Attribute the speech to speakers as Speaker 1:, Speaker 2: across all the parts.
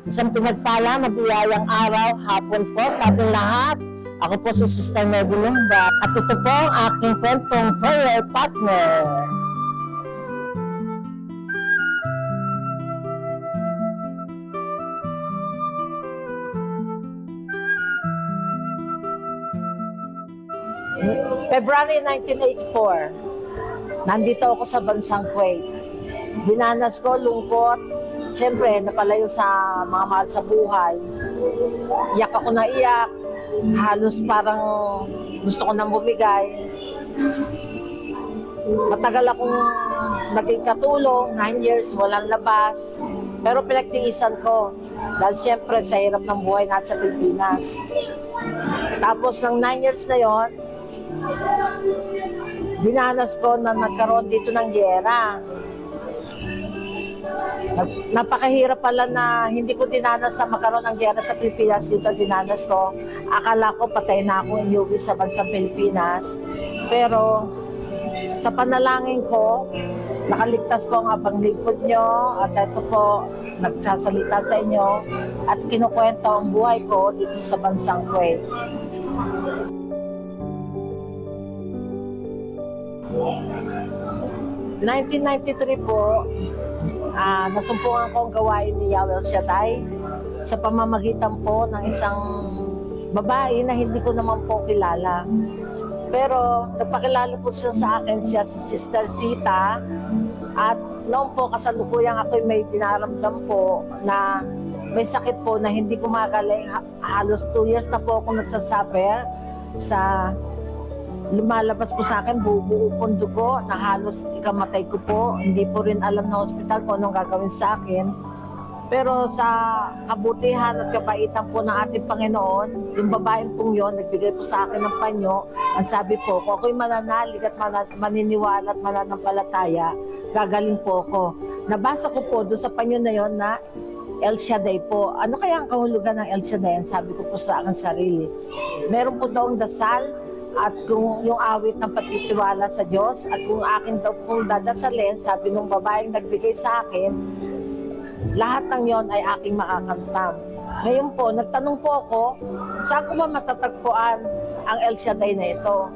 Speaker 1: Isang pinagpala, mabiyayang araw, hapon po sa ating lahat. Ako po si Sister Mary Lumba at ito po ang aking kwentong prayer partner. February 1984, nandito ako sa bansang Kuwait. Dinanas ko, lungkot. Siyempre, napalayo sa mga mahal sa buhay. Iyak ako na iyak. Halos parang gusto ko nang bumigay. Matagal akong naging katulong, 9 years, walang labas. Pero pinagtiisan ko. Dahil siyempre, sa hirap ng buhay natin sa Pilipinas. Tapos ng 9 years na yon, dinanas ko na nagkaroon dito ng giyera. Napakahirap pala na hindi ko dinanas na magkaroon ng giyera sa Pilipinas. Dito dinanas ko. Akala ko patay na akong iuwi sa bansang Pilipinas. Pero sa panalangin ko, nakaligtas po ang abang lingkod nyo at ito po, nagsasalita sa inyo at kinukwento ang buhay ko dito sa bansang Kuwait. Noong 1993 po, nasumpungan ko ang gawain ni Yahweh El Shaddai sa pamamagitan po ng isang babae na hindi ko naman po kilala. Pero nagpakilala po siya sa akin, siya si Sister Sita. At noon po kasalukuyang ako'y may dinaramdam po na may sakit po na hindi ko magaling. Halos 2 years na po ako nagsasuffer sa lumalabas po sa akin, buo pong dugo na halos ikamatay ko po. Hindi po rin alam na hospital kung anong gagawin sa akin. Pero sa kabutihan at kabaitan po ng ating Panginoon, yung babaeng pong yun, nagbigay po sa akin ng panyo. Ang sabi po, kung ako'y mananalig at maniniwala at mananampalataya, gagaling po ako. Nabasa ko po doon sa panyo na yon na El Shaddai po. Ano kaya ang kahulugan ng El Shaddai? Ang sabi ko po sa aking sarili. Meron po daw dasal at kung yung awit ng pagtitiwala sa Diyos at kung akin daw pong dadasalin, sabi ng babaeng nagbigay sa akin, lahat ng yon ay aking makakamtam. Ngayon po, nagtanong po ako, saan ko ba matatagpuan ang El Shaddai na ito?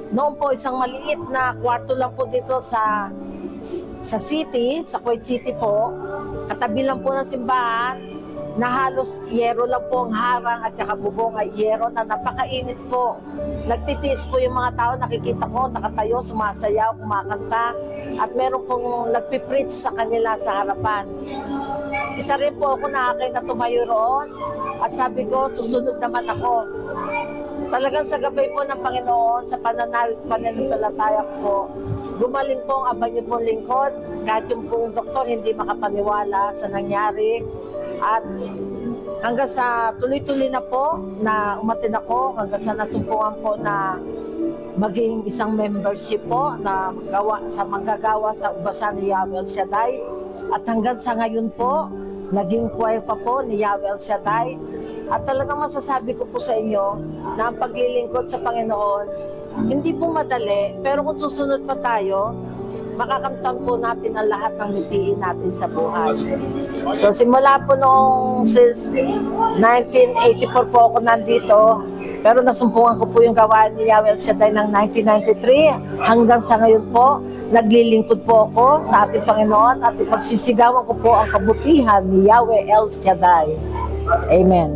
Speaker 1: Noon po, isang maliit na kwarto lang po dito sa city, sa Kuwait City po, katabi lang po ng simbahan, na halos yero lang po ang harang at kakabubong ay yero na napakainit po. Nagtitiis po yung mga tao, nakikita ko, nakatayo, sumasayaw, kumakanta, at meron pong nagpipreach sa kanila sa harapan. Isa rin po ako na akin na tumayo roon at sabi ko, susunod naman ako. Talagang sa gabay po ng Panginoon, sa pananampalataya ko, gumaling po ang abang niyo pong lingkod, kahit yung pong doktor hindi makapaniwala sa nangyari. At hanggang sa tuloy-tuloy na po na umatin ako, hanggang sa nasumpungan po na maging isang membership po na manggagawa sa ubasan ni Yahweh El Shaddai. At hanggang sa ngayon po, naging choir pa po ni Yahweh El Shaddai. At talagang masasabi ko po sa inyo na ang paglilingkod sa Panginoon, hindi po madali, pero kung susunod pa tayo, makakamtan po natin ang lahat ng mitiin natin sa buhay. So simula po noong since 1984 po ako nandito, pero nasumpungan ko po yung gawain ni Yahweh El Shaddai ng 1993. Hanggang sa ngayon po, naglilingkod po ako sa ating Panginoon at ipagsisigawan ko po ang kabutihan ni Yahweh El Shaddai. Amen.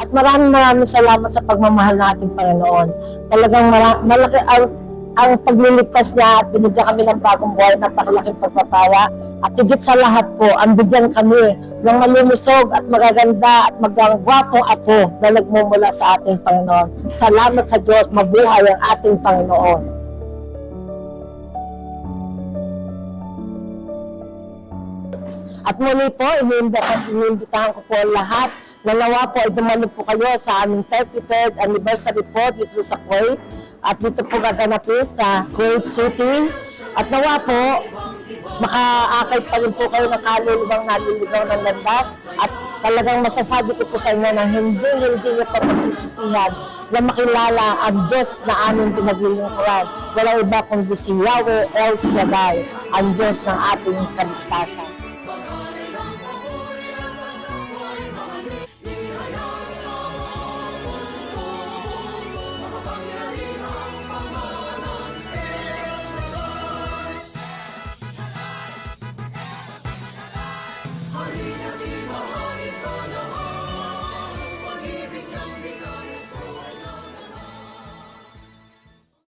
Speaker 1: At maraming salamat sa pagmamahal ng ating Panginoon. Talagang malaki ang pagliligtas niya at binigyan kami ng bagong buhay, napakalaking pagpapala. At higit sa lahat po, ang bigyan kami ng malulusog at magaganda at magagwapong apo na nagmumula sa ating Panginoon. Salamat sa Diyos, mabuhay ang ating Panginoon. At muli po, iniimbitahan ko po lahat na nawa po ay dumalo po kayo sa aming 33rd anniversary po dito sa Kuwait. At dito po gaganapin sa Kuwait City. At nawa po, makaakay pa rin po kayo ng kalulubang naliligaw ng landas. At talagang masasabi ko po sa inyo na hindi niyo pa magsisisihan na makilala ang Diyos na aming pinaglilingkuran. Walang iba kundi si Yahweh El Shaddai, ang Diyos ng ating kaligtasan.